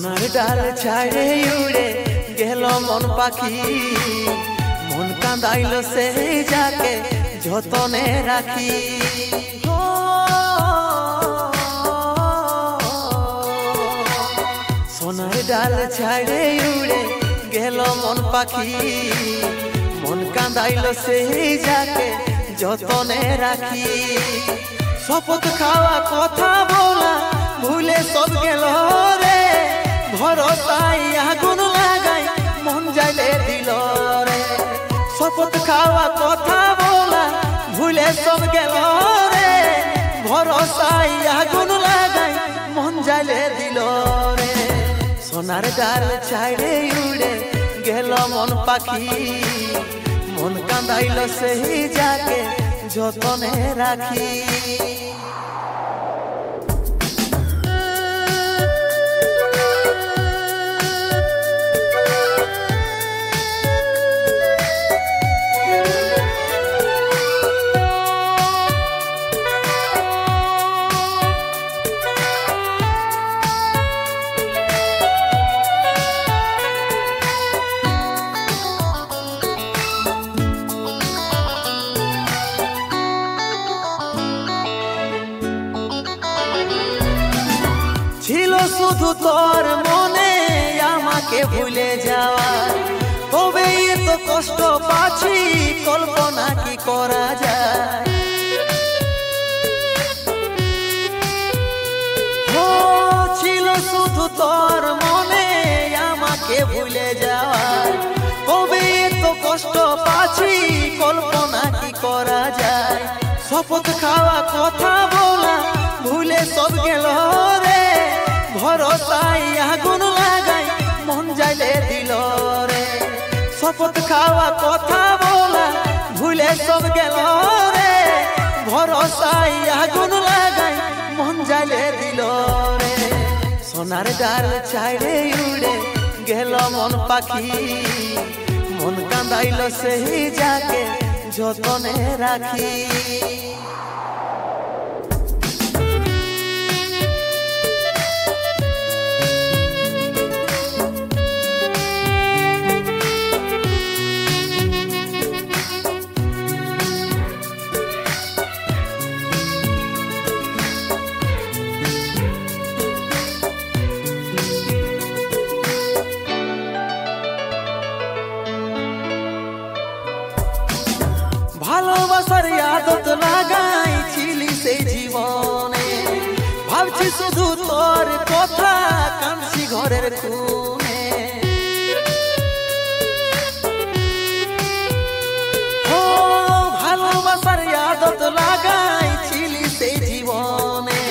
সোনার ডাল ছাড়ে উড়ে গেল মন পাখি, মন কাঁদাইল সেই যাকে যতনে রাখি। সোনার ডাল ছাড়ে উড়ে গেল মন পাখি, মন কাঁদাইল সেই যাকে যতনে রাখি। শপথ খাওয়া কথা বলা ভুলে সব গেল রে, ভরসায় আগুন লাগাই মন যাইলে দিল রে। শপথ খাওয়া কথা বলা ভুলে সব গেল রে, ভরসায় আগুন লাগাই মন যাইলে দিল রে। সোনার ডাল ছাড়ে উড়ে গেল মন পাখি, মন কাঁদাইল সেই যাকে যতনে রাখি। ছিল শুধু তোর মনে আমাকে ভুলে যাওয়া, তবে এত কষ্ট পাচ্ছি কল্পনা কি করা যায়। ছিল শুধু তোর মনে আমাকে ভুলে যাওয়া, তবে এত কষ্ট পাচ্ছি কল্পনা কি করা যায়। শপথ খাওয়া কথা বলা ভুলে সব গেল রে, ভরসায় আগুন লাগাই মন যাইলে দিল রে। শপথ খাওয়া কথা বলা ভুলে সব গেল রে, ভরসায় আগুন লাগাই মন যাইলে দিল রে। সোনার ডাল ছাড়ে উড়ে গেল মন পাখি, মন কাঁদাইল সেই যাকে যতনে রাখি। ভালোবাসার আদত লাগাইছিলি সেই জীবনে, ভাবছি শুধু তোর কথা কাঁদছি ঘরের কোণে। ভালোবাসার আদত লাগাইছিলি সেই জীবনে,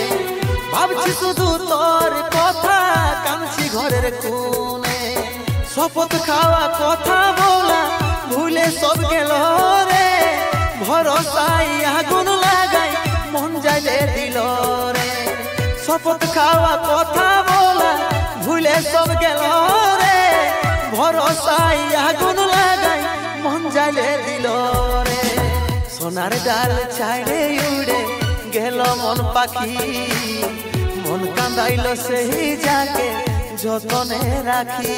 ভাবছি শুধু তোর কথা কাঁদছি ঘরের কোণে। শপথ খাওয়া কথা বলা ভুলে সব গেল রে, ভরসায় আগুন লাগাই মন যাইলে দিল রে। শপথ খাওয়া কথা বলা ভুলে সব গেল রে, ভরসায় আগুন লাগাই মন যাইলে দিল রে। সোনার ডাল ছাড়ে উড়ে গেল মন পাখি, মন কাঁদাইল সেই যাকে যতনে রাখি।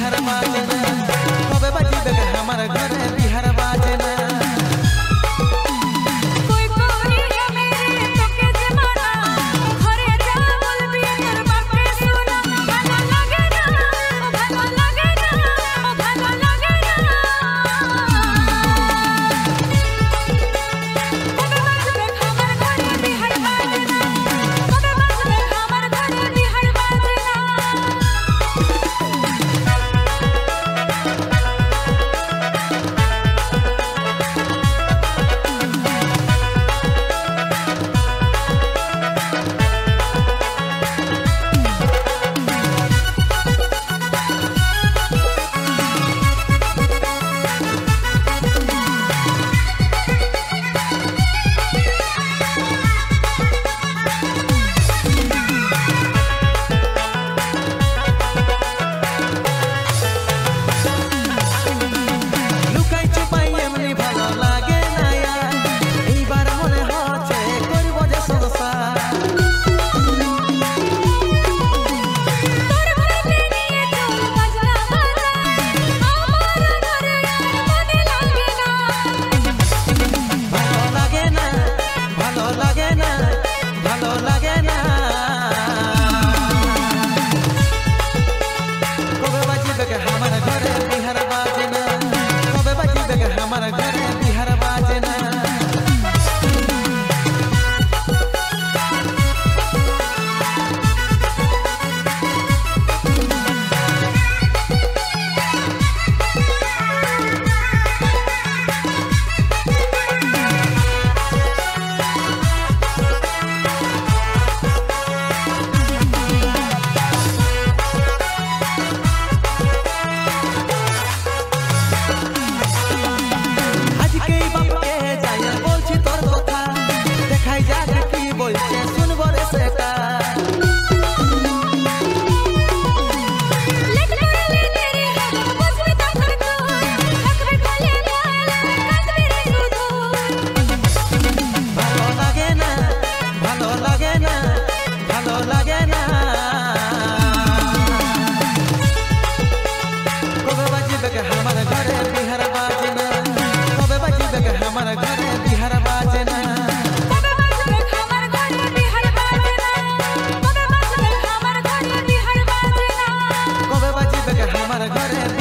बिहार बाजना कबे बजिबे हमार घरे बिहार बाजना हमार घरे